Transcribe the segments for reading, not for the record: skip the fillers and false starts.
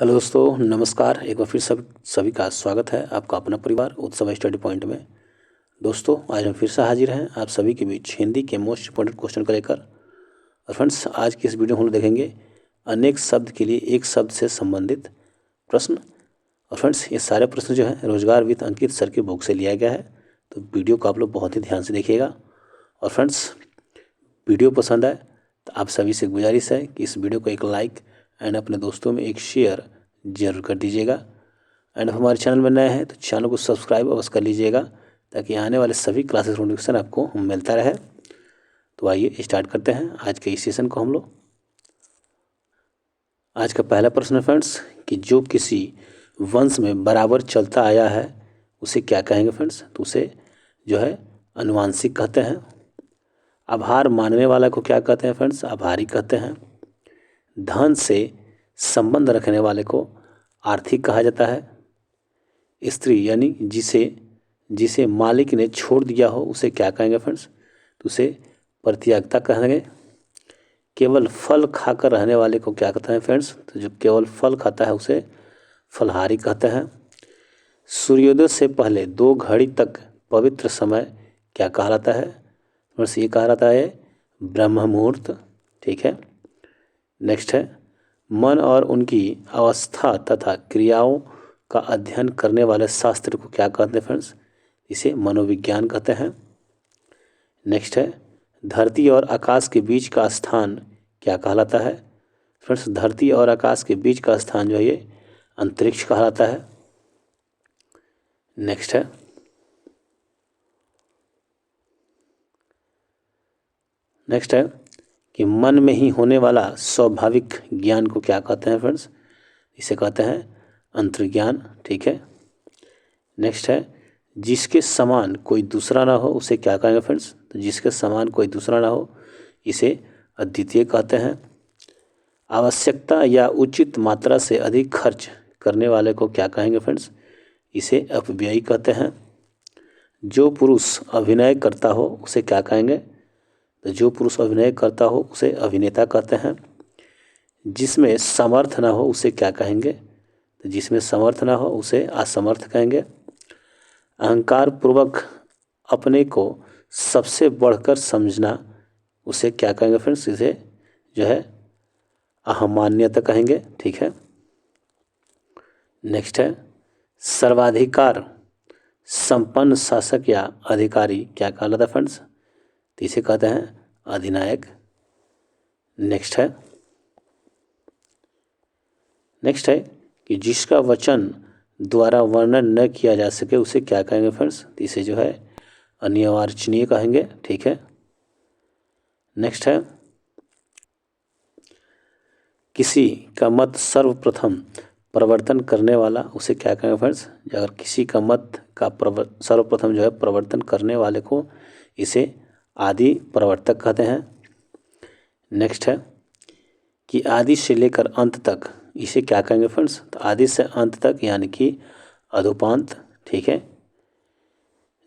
Hello दोस्तों, नमस्कार। एक बार फिर सभी का स्वागत है आपका अपना परिवार उत्सव स्टडी पॉइंट में। दोस्तों, आज हम फिर से हाजिर हैं आप सभी के बीच हिंदी के मोस्ट इंपॉर्टेंट क्वेश्चन को लेकर। और फ्रेंड्स, आज की इस वीडियो में हम लोग देखेंगे अनेक शब्द के लिए एक शब्द से संबंधित प्रश्न। और फ्रेंड्स, ये सारे प्रश्न जो है रोजगार विद अंकित सर की बुक से लिया गया है, तो वीडियो को आप लोग बहुत ही ध्यान से देखिएगा। और फ्रेंड्स, वीडियो पसंद आए तो आप सभी से गुजारिश है कि इस वीडियो को एक लाइक एंड अपने दोस्तों में एक शेयर जरूर कर दीजिएगा। एंड हमारे चैनल में नए हैं तो चैनल को सब्सक्राइब अवश्य कर लीजिएगा, ताकि आने वाले सभी क्लासेस नोटिफिकेशन आपको मिलता रहे। तो आइए स्टार्ट करते हैं आज के इस सेशन को हम लोग। आज का पहला प्रश्न है फ्रेंड्स कि जो किसी वंश में बराबर चलता आया है उसे क्या कहेंगे फ्रेंड्स? तो उसे जो है अनुवांशिक कहते हैं। आभार मानने वाला को क्या कहते हैं फ्रेंड्स? आभारी कहते हैं। धन से संबंध रखने वाले को आर्थिक कहा जाता है। स्त्री यानी जिसे जिसे मालिक ने छोड़ दिया हो उसे क्या कहेंगे फ्रेंड्स? तो उसे परित्यागता कहेंगे। केवल फल खाकर रहने वाले को क्या कहते हैं फ्रेंड्स? तो जो केवल फल खाता है उसे फलहारी कहते हैं। सूर्योदय से पहले 2 घड़ी तक पवित्र समय क्या कहलाता है फ्रेंड्स? ये कहलाता है ब्रह्म मुहूर्त। ठीक है। नेक्स्ट है, मन और उनकी अवस्था तथा क्रियाओं का अध्ययन करने वाले शास्त्र को क्या कहते हैं फ्रेंड्स? इसे मनोविज्ञान कहते हैं। नेक्स्ट है, धरती और आकाश के बीच का स्थान क्या कहलाता है फ्रेंड्स? धरती और आकाश के बीच का स्थान जो है ये अंतरिक्ष कहलाता है। नेक्स्ट है, कि मन में ही होने वाला स्वाभाविक ज्ञान को क्या कहते हैं फ्रेंड्स? इसे कहते हैं अंतर्ज्ञान। ठीक है। नेक्स्ट है, जिसके समान कोई दूसरा ना हो उसे क्या कहेंगे फ्रेंड्स? तो जिसके समान कोई दूसरा ना हो इसे अद्वितीय कहते हैं। आवश्यकता या उचित मात्रा से अधिक खर्च करने वाले को क्या कहेंगे फ्रेंड्स? इसे अपव्ययी कहते हैं। जो पुरुष अभिनय करता हो उसे क्या कहेंगे? तो जो पुरुष अभिनय करता हो उसे अभिनेता कहते हैं। जिसमें समर्थ ना हो उसे क्या कहेंगे? तो जिसमें समर्थ ना हो उसे असमर्थ कहेंगे। अहंकार पूर्वक अपने को सबसे बढ़कर समझना उसे क्या कहेंगे फ्रेंड्स? इसे जो है अहमान्यता कहेंगे। ठीक है। नेक्स्ट है, सर्वाधिकार संपन्न शासक या अधिकारी क्या कहलाता है फ्रेंड्स? तो इसे कहते हैं अधिनायक। नेक्स्ट है कि जिसका वचन द्वारा वर्णन न किया जा सके उसे क्या कहेंगे फ्रेंड्स? तो इसे जो है अनिर्वचनीय कहेंगे। ठीक है। नेक्स्ट है, किसी का मत सर्वप्रथम प्रवर्तन करने वाला उसे क्या कहेंगे फ्रेंड्स? अगर किसी का मत का सर्वप्रथम जो है प्रवर्तन करने वाले को इसे आदि प्रवर्तक कहते हैं। नेक्स्ट है, कि आदि से लेकर अंत तक इसे क्या कहेंगे फ्रेंड्स? तो आदि से अंत तक यानी कि अधोपांत। ठीक है।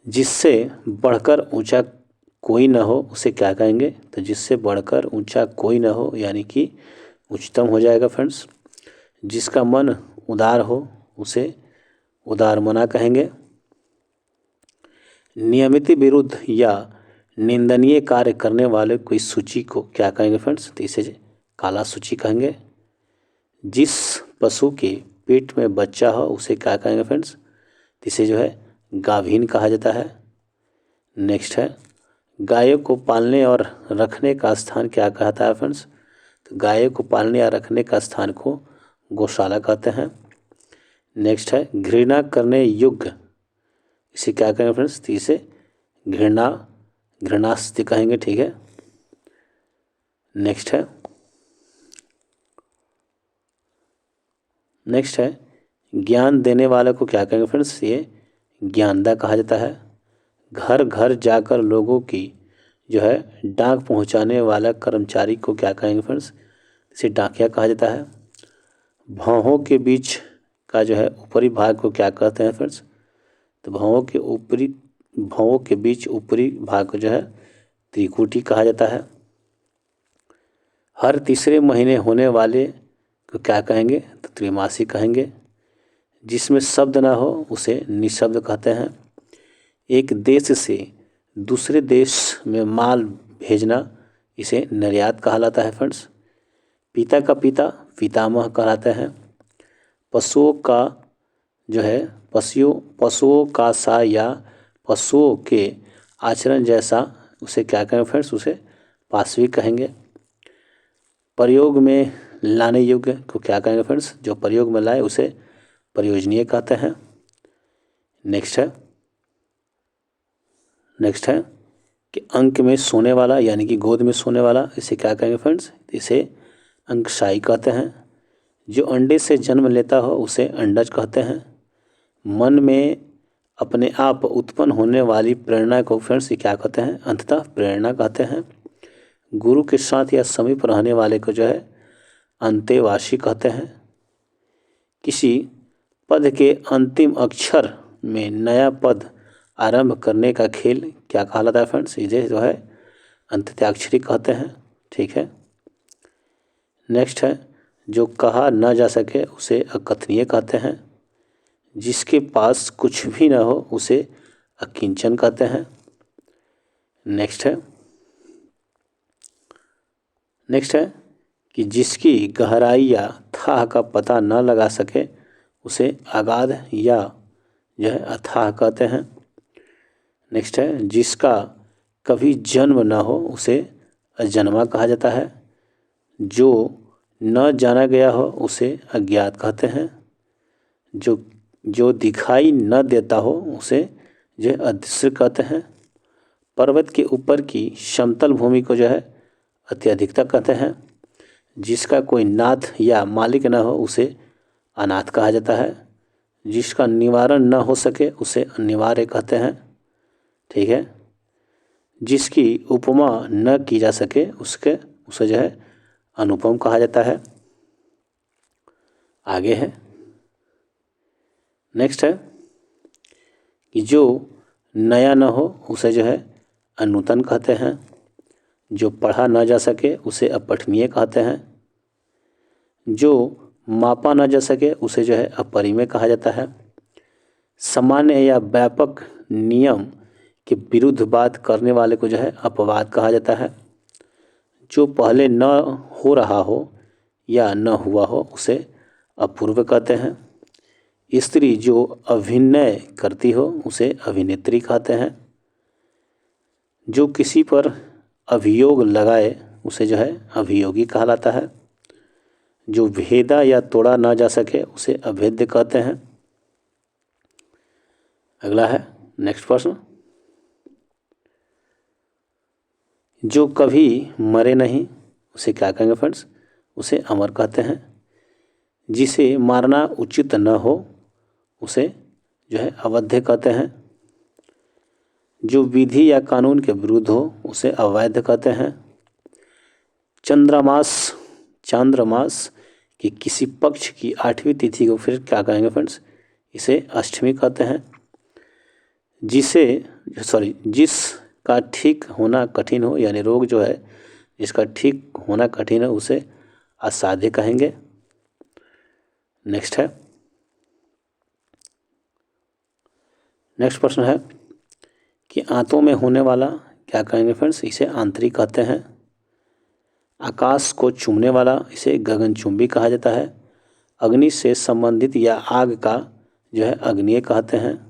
जिससे बढ़कर ऊंचा कोई न हो उसे क्या कहेंगे? तो जिससे बढ़कर ऊंचा कोई न हो यानी कि उच्चतम हो जाएगा फ्रेंड्स। जिसका मन उदार हो उसे उदारमना कहेंगे। नियमित विरुद्ध या निंदनीय कार्य करने वाले कोई सूची को क्या कहेंगे फ्रेंड्स? तो इसे काला सूची कहेंगे। जिस पशु के पेट में बच्चा हो उसे क्या कहेंगे फ्रेंड्स? तो इसे जो है गाभीन कहा जाता है। नेक्स्ट है, गायों को पालने और रखने का स्थान क्या कहता है फ्रेंड्स? तो गायों को पालने या रखने का स्थान को गौशाला कहते हैं। नेक्स्ट है, घृणा करने योग्य इसे क्या कहेंगे फ्रेंड्स? तो इसे घृणास्ति कहेंगे। ठीक है। नेक्स्ट है, ज्ञान देने वाले को क्या कहेंगे फ्रेंड्स? ये ज्ञानदा कहा जाता है। घर घर जाकर लोगों की जो है डाक पहुंचाने वाला कर्मचारी को क्या कहेंगे फ्रेंड्स? इसे डाकिया कहा जाता है। भौहों के बीच का जो है ऊपरी भाग को क्या कहते हैं फ्रेंड्स? तो भौहों के बीच ऊपरी भाग को जो है त्रिकुटी कहा जाता है। हर तीसरे महीने होने वाले को क्या कहेंगे? तो त्रिमासिक कहेंगे। जिसमें शब्द ना हो उसे निशब्द कहते हैं। एक देश से दूसरे देश में माल भेजना इसे निर्यात कहलाता है फ्रेंड्स। पिता का पिता पितामह कहलाते हैं। पशुओं का जो है पशुओं का सा या पशुओं के आचरण जैसा उसे क्या कहेंगे फ्रेंड्स, उसे पाशविक कहेंगे। प्रयोग में लाने योग्य को क्या कहेंगे फ्रेंड्स, जो प्रयोग में लाए उसे प्रयोजनीय कहते हैं। नेक्स्ट है कि अंक में सोने वाला यानी कि गोद में सोने वाला इसे क्या कहेंगे फ्रेंड्स, इसे अंकशायी कहते हैं। जो अंडे से जन्म लेता हो उसे अंडज कहते हैं। मन में अपने आप उत्पन्न होने वाली प्रेरणा को फ्रेंड्स क्या कहते हैं, अंततः प्रेरणा कहते हैं। गुरु के साथ या समीप रहने वाले को जो है अंतेवासी कहते हैं। किसी पद के अंतिम अक्षर में नया पद आरंभ करने का खेल क्या कहलाता है फ्रेंड्स, इसे जो है अंत्याक्षरी कहते हैं। ठीक है। नेक्स्ट है जो कहा न जा सके उसे अकथनीय कहते हैं। जिसके पास कुछ भी न हो उसे अकिंचन कहते हैं। नेक्स्ट है कि जिसकी गहराई या थाह का पता न लगा सके उसे अगाध या जो है अथाह कहते हैं। नेक्स्ट है जिसका कभी जन्म न हो उसे अजन्मा कहा जाता है। जो न जाना गया हो उसे अज्ञात कहते हैं। जो दिखाई न देता हो उसे जो है अदृश्य कहते हैं। पर्वत के ऊपर की समतल भूमि को जो है अत्यधिकता कहते हैं। जिसका कोई नाथ या मालिक न हो उसे अनाथ कहा जाता है। जिसका निवारण न हो सके उसे अनिवार्य कहते हैं। ठीक है। जिसकी उपमा न की जा सके उसे जो है अनुपम कहा जाता है। आगे है नेक्स्ट है कि जो नया न हो उसे जो है अनूतन कहते हैं। जो पढ़ा न जा सके उसे अपठनीय कहते हैं। जो मापा न जा सके उसे जो है अपरिमेय कहा जाता है। सामान्य या व्यापक नियम के विरुद्ध बात करने वाले को जो है अपवाद कहा जाता है। जो पहले न हो रहा हो या न हुआ हो उसे अपूर्व कहते हैं। स्त्री जो अभिनय करती हो उसे अभिनेत्री कहते हैं। जो किसी पर अभियोग लगाए उसे जो है अभियोगी कहलाता है। जो भेदा या तोड़ा ना जा सके उसे अभेद्य कहते हैं। अगला है नेक्स्ट प्रश्न। जो कभी मरे नहीं उसे क्या कहेंगे फ्रेंड्स, उसे अमर कहते हैं। जिसे मारना उचित न हो उसे जो है अवध्य कहते हैं। जो विधि या कानून के विरुद्ध हो उसे अवैध कहते हैं। चांद्रमास की किसी पक्ष की 8वीं तिथि को फिर क्या कहेंगे फ्रेंड्स, इसे अष्टमी कहते हैं। जिसका ठीक होना कठिन हो यानी रोग जो है जिसका ठीक होना कठिन है उसे असाध्य कहेंगे। नेक्स्ट प्रश्न है कि आंतों में होने वाला क्या कहेंगे फ्रेंड्स, इसे आंतरिक कहते हैं। आकाश को चूमने वाला इसे गगनचुंबी कहा जाता है। अग्नि से संबंधित या आग का जो है अग्निय कहते हैं।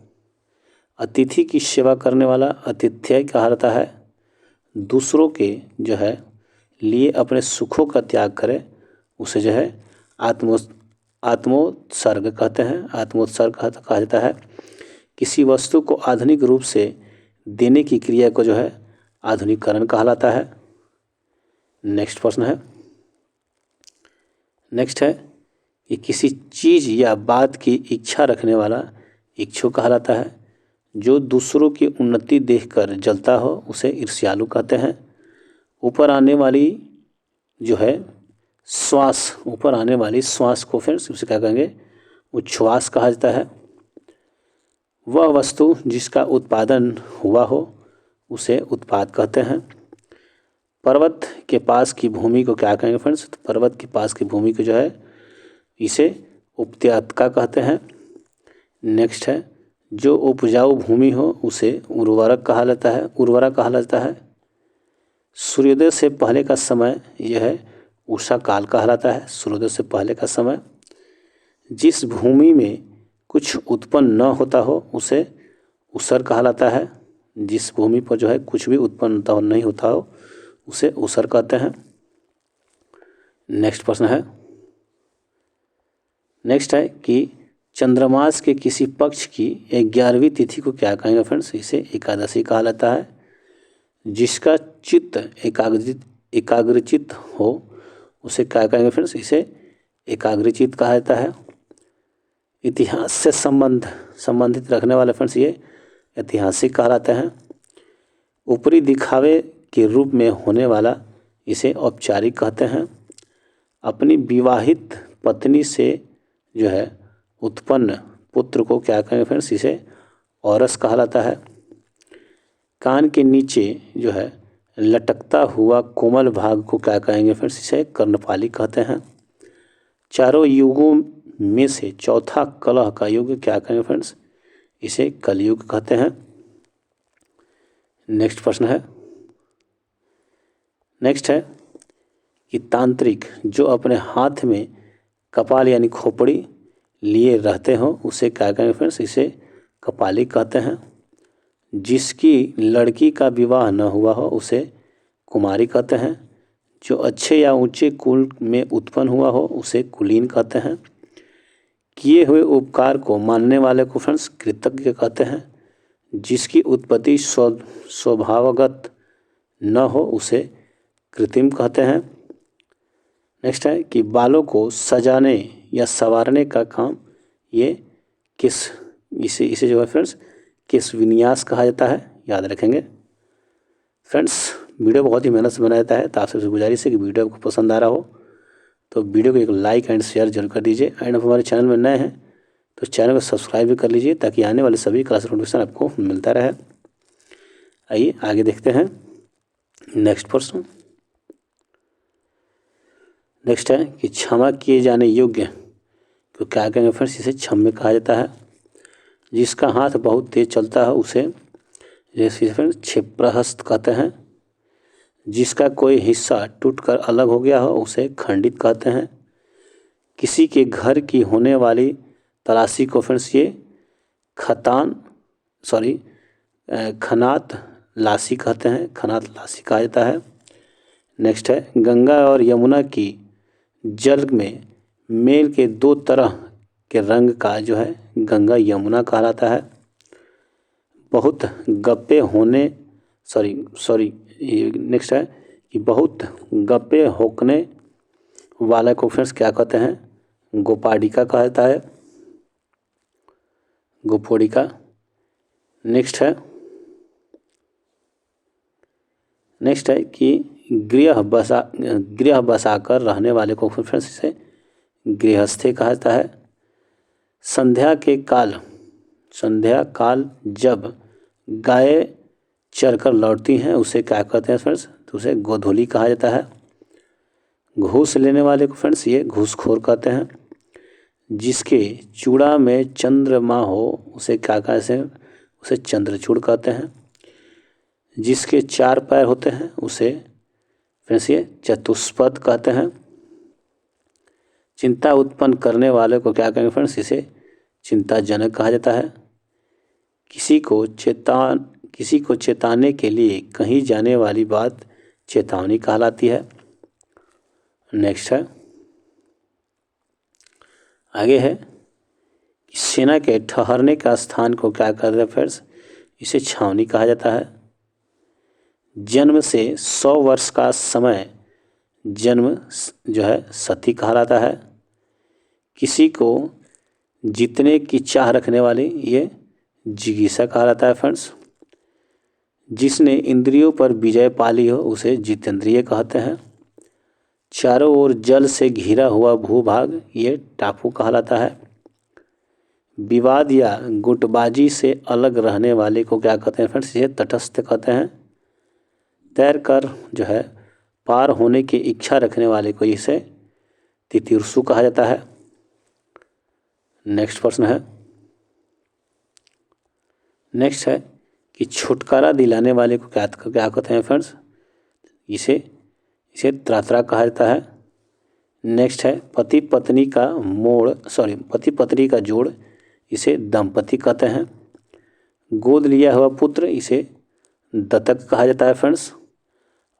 अतिथि की सेवा करने वाला आतिथ्य कहा जाता है। दूसरों के जो है लिए अपने सुखों का त्याग करे उसे जो है आत्मोत्सर्ग कहते हैं। आत्मोत्सर्ग कहा जाता है। किसी वस्तु को आधुनिक रूप से देने की क्रिया को जो है आधुनिकीकरण कहलाता है। नेक्स्ट प्रश्न है कि किसी चीज़ या बात की इच्छा रखने वाला इच्छुक कहलाता है। जो दूसरों की उन्नति देखकर जलता हो उसे ईर्ष्यालु कहते हैं। ऊपर आने वाली श्वास को फिर उसे क्या कहेंगे, उच्छ्वास कहा जाता है। वह वस्तु जिसका उत्पादन हुआ हो उसे उत्पाद कहते हैं। पर्वत के पास की भूमि को क्या कहेंगे फ्रेंड्स, तो पर्वत के पास की भूमि को जो है इसे उपत्यात्का कहते हैं। नेक्स्ट है जो उपजाऊ भूमि हो उसे उर्वरक कहा जाता है। सूर्योदय से पहले का समय यह है उषा काल कहलाता है। सूर्योदय से पहले का समय। जिस भूमि में कुछ उत्पन्न न होता हो उसे ऊसर कहलाता है। जिस भूमि पर जो है कुछ भी उत्पन्न नहीं होता हो उसे ऊसर कहते हैं। नेक्स्ट प्रश्न है, नेक्स्ट है कि चंद्रमास के किसी पक्ष की 11वीं तिथि को क्या कहेंगे फ्रेंड्स? इसे एकादशी कहा जाता है। जिसका चित्त एकाग्रचित्त हो उसे क्या कहेंगे फ्रेंड्स? इसे एकाग्रचित्त कहा जाता है। इतिहास से संबंधित रखने वाले फ्रेंड्स ये ऐतिहासिक कहलाते हैं। ऊपरी दिखावे के रूप में होने वाला इसे औपचारिक कहते हैं। अपनी विवाहित पत्नी से जो है उत्पन्न पुत्र को क्या कहेंगे फ्रेंड्स? इसे औरस कहलाता है। कान के नीचे जो है लटकता हुआ कोमल भाग को क्या कहेंगे फ्रेंड्स? इसे कर्णपाली कहते हैं। चारों युगों में से चौथा कलह का युग क्या कहेंगे फ्रेंड्स? इसे कलयुग कहते हैं। नेक्स्ट प्रश्न है, नेक्स्ट है कि तांत्रिक जो अपने हाथ में कपाल यानी खोपड़ी लिए रहते हो उसे क्या कहेंगे फ्रेंड्स? इसे कपाली कहते हैं। जिसकी लड़की का विवाह न हुआ हो उसे कुमारी कहते हैं। जो अच्छे या ऊंचे कुल में उत्पन्न हुआ हो उसे कुलीन कहते हैं। किए हुए उपकार को मानने वाले को फ्रेंड्स कृतज्ञ कहते हैं। जिसकी उत्पत्ति स्वभावगत न हो उसे कृत्रिम कहते हैं। नेक्स्ट है कि बालों को सजाने या संवारने का काम ये इसे जो है फ्रेंड्स किस विन्यास कहा जाता है, याद रखेंगे। फ्रेंड्स वीडियो बहुत ही मेहनत से बनाया जाता है, तो आप सबसे गुजारिश है कि वीडियो आपको पसंद आ रहा हो तो वीडियो को एक लाइक एंड शेयर जरूर कर दीजिए। एंड आप हमारे चैनल में नए हैं तो चैनल को सब्सक्राइब भी कर लीजिए ताकि आने वाले सभी क्लास नोटिफिकेशन आपको मिलता रहे। आइए आगे देखते हैं नेक्स्ट प्रश्न। नेक्स्ट है कि क्षमा किए जाने योग्य तो क्या कहेंगे फ्रेंड्स? इसे क्षम्य कहा जाता है। जिसका हाथ बहुत तेज चलता है उसे जैसे फ्रेंड्स क्षिप्रहस्त कहते हैं। जिसका कोई हिस्सा टूटकर अलग हो गया हो उसे खंडित कहते हैं। किसी के घर की होने वाली तलाशी को फ्रेंड्स ये खनात लाशी कहते हैं, खनात लाशी कहा जाता है। नेक्स्ट है गंगा और यमुना की जल में मेल के दो तरह के रंग का जो है गंगा यमुना कहलाता है। बहुत गप्पे होने नेक्स्ट है कि बहुत गप्पे होकने वाले को फ्रेंड्स क्या कहते हैं? गोपाडिका कहता है, गोपोडिका। नेक्स्ट है कि गृह बसाकर रहने वाले को फ्रेंड्स इसे गृहस्थी कहा जाता है। संध्या काल जब गाय चरकर लौटती हैं उसे क्या कहते हैं फ्रेंड्स? तो उसे गोधूली कहा जाता है। घूस लेने वाले को फ्रेंड्स ये घूसखोर कहते हैं। जिसके चूड़ा में चंद्रमा हो उसे क्या कहते हैं? उसे चंद्रचूड़ कहते हैं। जिसके 4 पैर होते हैं उसे फ्रेंड्स ये चतुष्पद कहते हैं। चिंता उत्पन्न करने वाले को क्या कहेंगे फ्रेंड्स? इसे चिंताजनक कहा जाता है। किसी को चेताने के लिए कही जाने वाली बात चेतावनी कहलाती है। नेक्स्ट है, आगे है सेना के ठहरने का स्थान को क्या कहते हैं फ्रेंड्स? इसे छावनी कहा जाता है। जन्म से 100 वर्ष का समय जन्म जो है सती कहलाता है। किसी को जीतने की चाह रखने वाली ये जिगीषा कहलाता है फ्रेंड्स। जिसने इंद्रियों पर विजय पा ली हो उसे जितेंद्रिय कहते हैं। चारों ओर जल से घिरा हुआ भूभाग ये टापू कहलाता है। विवाद या गुटबाजी से अलग रहने वाले को क्या कहते हैं फ्रेंड्स? ये तटस्थ कहते हैं। तैर कर जो है पार होने की इच्छा रखने वाले को इसे तितीर्षु कहा जाता है। नेक्स्ट प्रश्न है, नेक्स्ट है कि छुटकारा दिलाने वाले को क्या कहते हैं फ्रेंड्स? इसे त्रात्रा कहा जाता है। नेक्स्ट है पति पत्नी का जोड़, इसे दंपति कहते हैं। गोद लिया हुआ पुत्र, इसे दत्तक कहा जाता है फ्रेंड्स।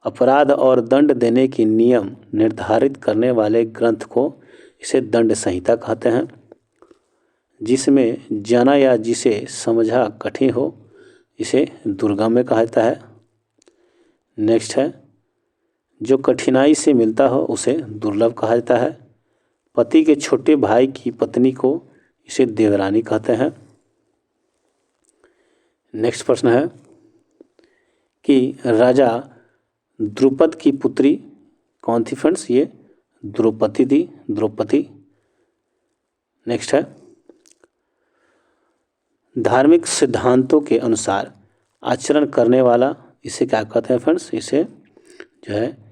अपराध और दंड देने की नियम निर्धारित करने वाले ग्रंथ को इसे दंड संहिता कहते हैं। जिसमें जाना या जिसे समझा कठिन हो, इसे दुर्गम्य कहा जाता है। नेक्स्ट है जो कठिनाई से मिलता हो उसे दुर्लभ कहा जाता है। पति के छोटे भाई की पत्नी को इसे देवरानी कहते हैं। नेक्स्ट प्रश्न है कि राजा द्रुपद की पुत्री कौन थी फ्रेंड्स? ये द्रौपदी थी, द्रौपदी। नेक्स्ट है धार्मिक सिद्धांतों के अनुसार आचरण करने वाला, इसे क्या कहते हैं फ्रेंड्स? इसे जो है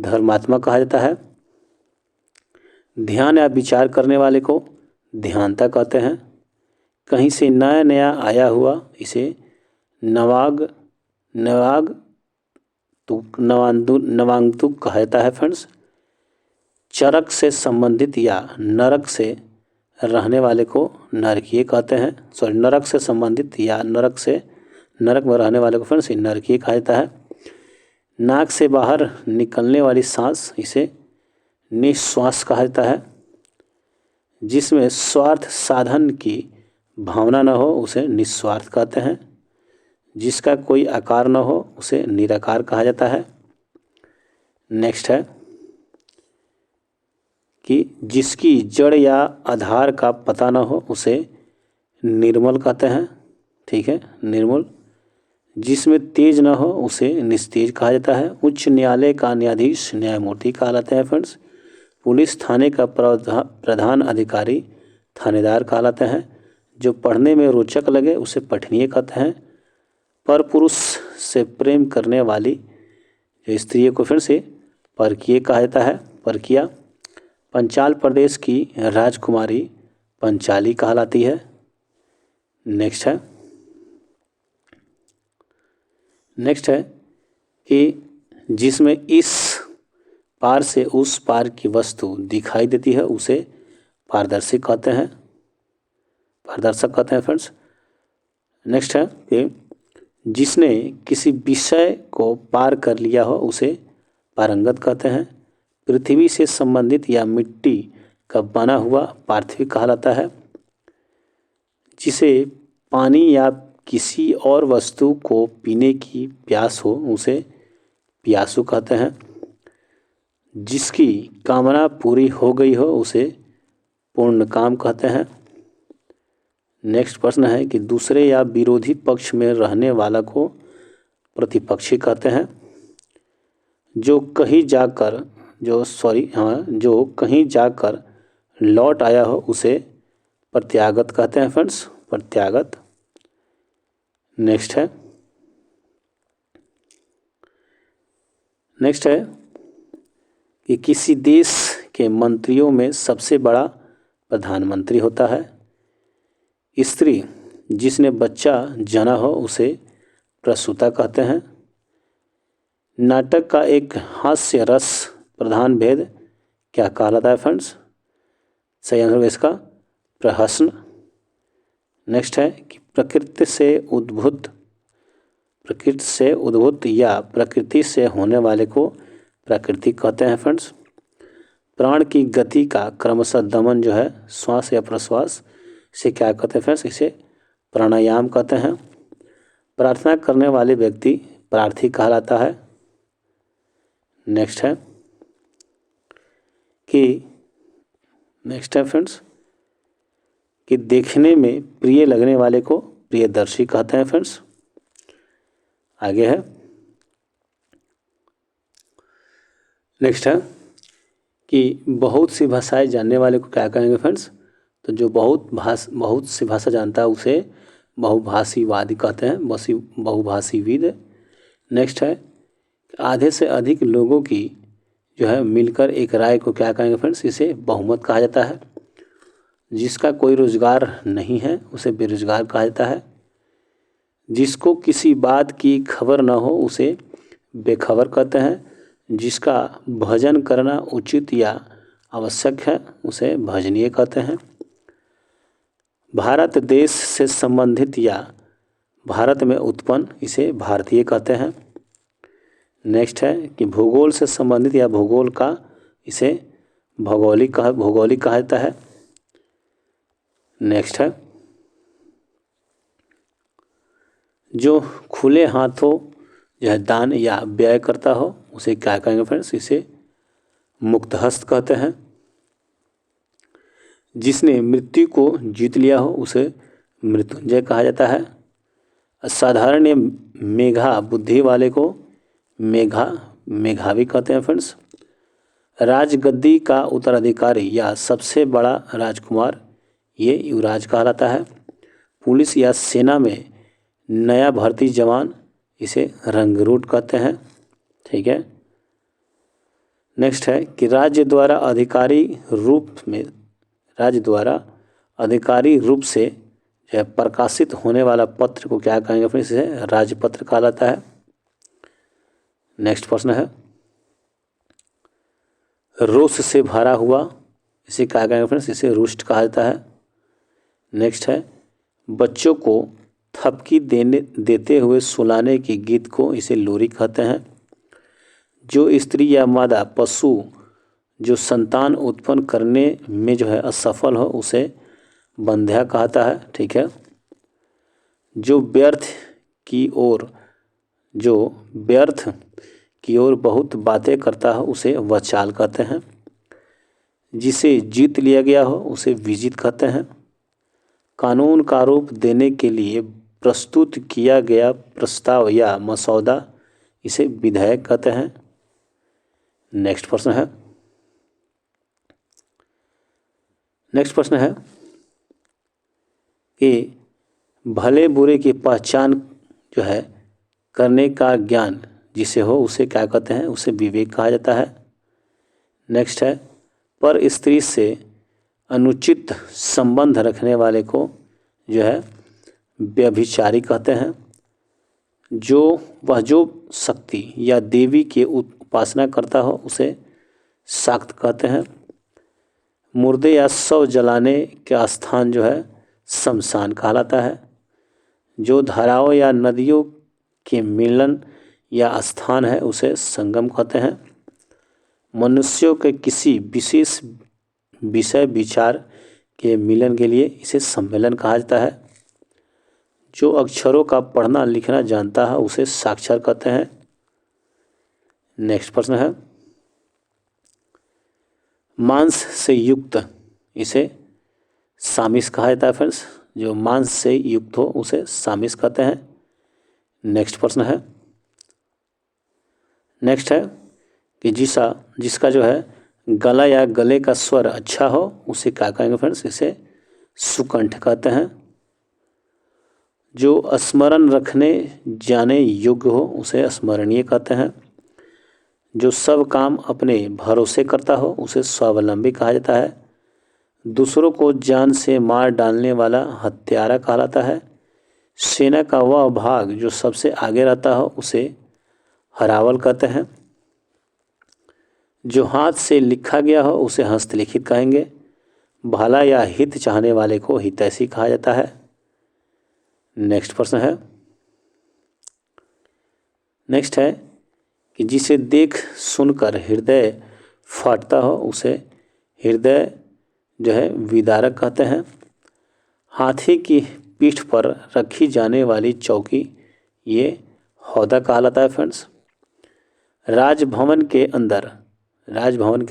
धर्मात्मा कहा जाता है। ध्यान या विचार करने वाले को ध्यानता कहते हैं। कहीं से नया नया आया हुआ, इसे नवागंतुक कहा जाता है फ्रेंड्स। चरक से संबंधित या नरक से रहने वाले को नरकीय कहते हैं। नरक से संबंधित या नरक में रहने वाले को फ्रेंड्स नरकीय कहा जाता है। नाक से बाहर निकलने वाली सांस, इसे निश्वास कहा जाता है। जिसमें स्वार्थ साधन की भावना न हो, उसे निस्वार्थ कहते हैं। जिसका कोई आकार न हो, उसे निराकार कहा जाता है। नेक्स्ट है कि जिसकी जड़ या आधार का पता न हो, उसे निर्मल कहते हैं। ठीक है, निर्मल। जिसमें तेज न हो, उसे निस्तेज कहा जाता है। उच्च न्यायालय का न्यायाधीश न्यायमूर्ति कहलाते हैं फ्रेंड्स। पुलिस थाने का प्रधान अधिकारी थानेदार कहलाते हैं। जो पढ़ने में रोचक लगे उसे पठनीय कहते हैं। पर पुरुष से प्रेम करने वाली जो स्त्री को फिर से परकीय कहा जाता है, परकिया। पंचाल प्रदेश की राजकुमारी पंचाली कहलाती है। नेक्स्ट है कि जिसमें इस पार से उस पार की वस्तु दिखाई देती है, उसे पारदर्शक कहते हैं, फ्रेंड्स। नेक्स्ट है कि जिसने किसी विषय को पार कर लिया हो, उसे पारंगत कहते हैं। पृथ्वी से संबंधित या मिट्टी का बना हुआ पार्थिव कहलाता है। जिसे पानी या किसी और वस्तु को पीने की प्यास हो, उसे प्यासु कहते हैं। जिसकी कामना पूरी हो गई हो, उसे पूर्ण काम कहते हैं। नेक्स्ट प्रश्न है कि दूसरे या विरोधी पक्ष में रहने वाला को प्रतिपक्षी कहते हैं। जो कहीं जाकर लौट आया हो, उसे प्रत्यागत कहते हैं फ्रेंड्स, प्रत्यागत। नेक्स्ट है कि किसी देश के मंत्रियों में सबसे बड़ा प्रधानमंत्री होता है। स्त्री जिसने बच्चा जना हो, उसे प्रसूता कहते हैं। नाटक का एक हास्य रस प्रधान भेद क्या कहलाता है फ्रेंड्स? सही आंसर होगा इसका प्रहसन। नेक्स्ट है कि प्रकृति से उद्भूत या प्रकृति से होने वाले को प्राकृतिक कहते हैं फ्रेंड्स। प्राण की गति का क्रमशः दमन जो है श्वास या प्रश्वास, इसे क्या कहते हैं फ्रेंड्स? इसे प्राणायाम कहते हैं। प्रार्थना करने वाले व्यक्ति प्रार्थी कहलाता है। नेक्स्ट है फ्रेंड्स कि देखने में प्रिय लगने वाले को प्रियदर्शी कहते हैं फ्रेंड्स। आगे है नेक्स्ट है कि बहुत सी भाषाएं जानने वाले को क्या कहेंगे फ्रेंड्स? तो जो बहुत सी भाषा जानता है उसे बहुभाषीवादी कहते हैं, बहुभाषीविद। नेक्स्ट है आधे से अधिक लोगों की जो है मिलकर एक राय को क्या कहेंगे फ्रेंड्स? इसे बहुमत कहा जाता है। जिसका कोई रोजगार नहीं है उसे बेरोजगार कहा जाता है। जिसको किसी बात की खबर न हो उसे बेखबर कहते हैं। जिसका भजन करना उचित या आवश्यक है उसे भजनीय कहते हैं। भारत देश से संबंधित या भारत में उत्पन्न इसे भारतीय कहते हैं। नेक्स्ट है कि भूगोल से संबंधित या भूगोल का इसे भौगोलिक कहा जाता है। नेक्स्ट है जो खुले हाथों जो है दान या व्यय करता हो उसे क्या कहेंगे फ्रेंड्स, इसे मुक्तहस्त कहते हैं। जिसने मृत्यु को जीत लिया हो उसे मृत्युंजय कहा जाता है। साधारण या मेघा बुद्धि वाले को मेधावी कहते हैं फ्रेंड्स। राजगद्दी का उत्तराधिकारी या सबसे बड़ा राजकुमार ये युवराज कहलाता है। पुलिस या सेना में नया भर्ती जवान इसे रंगरूट कहते हैं। ठीक है। नेक्स्ट है कि राज्य द्वारा अधिकारी रूप से जो है प्रकाशित होने वाला पत्र को क्या कहेंगे फ्रेंड्स, इसे राजपत्र कहलाता है। नेक्स्ट प्रश्न है रोष से भरा हुआ इसे क्या कहेंगे फ्रेंड्स, इसे रुष्ट कहा जाता है। नेक्स्ट है बच्चों को थपकी देते हुए सुलाने के गीत को इसे लोरी कहते हैं। जो स्त्री या मादा पशु जो संतान उत्पन्न करने में जो है असफल हो उसे बंध्या कहता है। ठीक है। जो व्यर्थ की ओर बहुत बातें करता हो उसे वचाल कहते हैं। जिसे जीत लिया गया हो उसे विजित कहते हैं। कानून का रूप देने के लिए प्रस्तुत किया गया प्रस्ताव या मसौदा इसे विधेयक कहते हैं। नेक्स्ट प्रश्न है कि भले बुरे की पहचान जो है करने का ज्ञान जिसे हो उसे क्या कहते हैं, उसे विवेक कहा जाता है। नेक्स्ट है पर स्त्री से अनुचित संबंध रखने वाले को जो है व्यभिचारी कहते हैं। जो शक्ति या देवी के उपासना करता हो उसे शाक्त कहते हैं। मुर्दे या शव जलाने का स्थान जो है शमशान कहलाता है। जो धाराओं या नदियों के मिलन या स्थान है उसे संगम कहते हैं। मनुष्यों के किसी विशेष विषय विचार के मिलन के लिए इसे सम्मेलन कहा जाता है। जो अक्षरों का पढ़ना लिखना जानता है उसे साक्षर कहते हैं। नेक्स्ट प्रश्न है मांस से युक्त इसे सामिस कहा जाता है फ्रेंड्स। जो मांस से युक्त हो उसे सामिस कहते हैं। नेक्स्ट प्रश्न है कि जिसका जो है गला या गले का स्वर अच्छा हो उसे क्या कहेंगे फ्रेंड्स, इसे सुकंठ कहते हैं। जो स्मरण रखने जाने योग्य हो उसे स्मरणीय कहते हैं। जो सब काम अपने भरोसे करता हो उसे स्वावलंबी कहा जाता है। दूसरों को जान से मार डालने वाला हत्यारा कहलाता है। सेना का वह भाग जो सबसे आगे रहता हो उसे हरावल कहते हैं। जो हाथ से लिखा गया हो उसे हस्तलिखित कहेंगे। भला या हित चाहने वाले को हितैषी कहा जाता है। नेक्स्ट प्रश्न है कि जिसे देख सुनकर हृदय फाटता हो उसे हृदय जो है विदारक कहते हैं। हाथी की पीठ पर रखी जाने वाली चौकी ये हौदा कहलाता है फ्रेंड्स। राजभवन के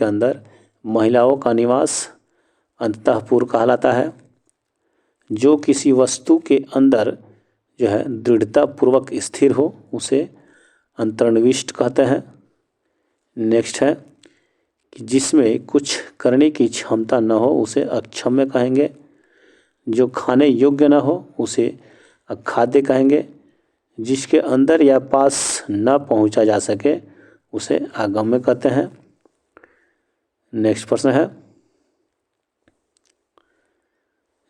अंदर महिलाओं का निवास अंतःपुर कहलाता है। जो किसी वस्तु के अंदर जो है दृढ़ता पूर्वक स्थिर हो उसे अंतर्निविष्ट कहते हैं। नेक्स्ट है कि जिसमें कुछ करने की क्षमता न हो उसे अक्षम्य कहेंगे। जो खाने योग्य न हो उसे अखाद्य कहेंगे। जिसके अंदर या पास न पहुंचा जा सके उसे अगम्य कहते हैं। नेक्स्ट प्रश्न है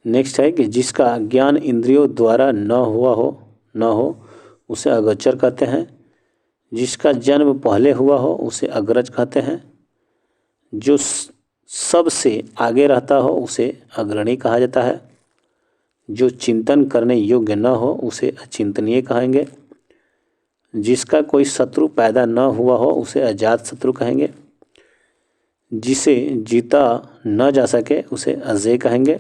नेक्स्ट है कि जिसका ज्ञान इंद्रियों द्वारा न हो उसे अगोचर कहते हैं। जिसका जन्म पहले हुआ हो उसे अग्रज कहते हैं। जो सबसे आगे रहता हो उसे अग्रणी कहा जाता है। जो चिंतन करने योग्य न हो उसे अचिंतनीय कहेंगे। जिसका कोई शत्रु पैदा न हुआ हो उसे अजात शत्रु कहेंगे। जिसे जीता न जा सके उसे अजेय कहेंगे।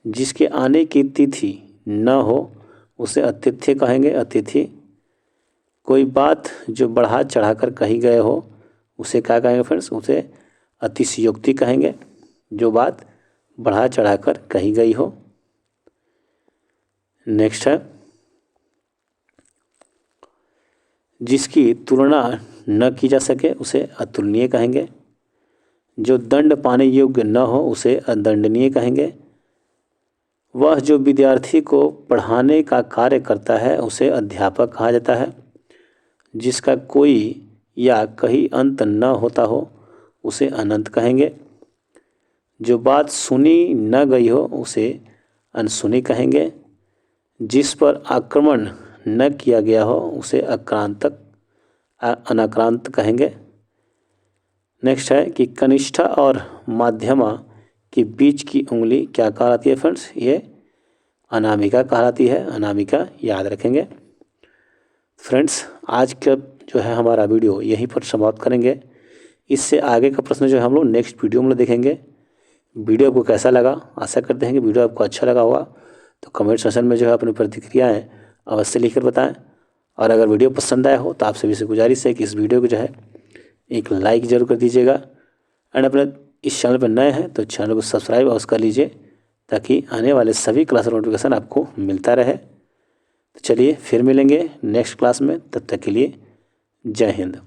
जिसके आने की तिथि न हो उसे अतिथ्य कहेंगे, अतिथि। कोई बात जो बढ़ा चढ़ाकर कही गए हो उसे क्या कहेंगे फ्रेंड्स? उसे अतिशयोक्ति कहेंगे, जो बात बढ़ा चढ़ाकर कही गई हो। नेक्स्ट है जिसकी तुलना न की जा सके उसे अतुलनीय कहेंगे। जो दंड पाने योग्य न हो उसे अदंडनीय कहेंगे। वह जो विद्यार्थी को पढ़ाने का कार्य करता है उसे अध्यापक कहा जाता है। जिसका कोई या कहीं अंत न होता हो उसे अनंत कहेंगे। जो बात सुनी न गई हो उसे अनसुनी कहेंगे। जिस पर आक्रमण न किया गया हो उसे अनाक्रांत कहेंगे। नेक्स्ट है कि कनिष्ठा और माध्यमा के बीच की उंगली क्या कहलाती है फ्रेंड्स? ये अनामिका कहलाती है, अनामिका याद रखेंगे। फ्रेंड्स आज का जो है हमारा वीडियो यहीं पर समाप्त करेंगे। इससे आगे का प्रश्न जो है हम लोग नेक्स्ट वीडियो में देखेंगे। वीडियो आपको कैसा लगा? आशा करते हैं कि वीडियो आपको अच्छा लगा होगा। तो कमेंट सेक्शन में जो है अपनी प्रतिक्रियाएं अवश्य लिखकर बताएं। और अगर वीडियो पसंद आया हो तो आप सभी से गुजारिश है कि इस वीडियो को जो है एक लाइक ज़रूर कर दीजिएगा। एंड अपने इस चैनल पर नए हैं तो चैनल को सब्सक्राइब अवश्य कर लीजिए ताकि आने वाले सभी क्लास नोटिफिकेशन आपको मिलता रहे। तो चलिए फिर मिलेंगे नेक्स्ट क्लास में, तब तक के लिए जय हिंद।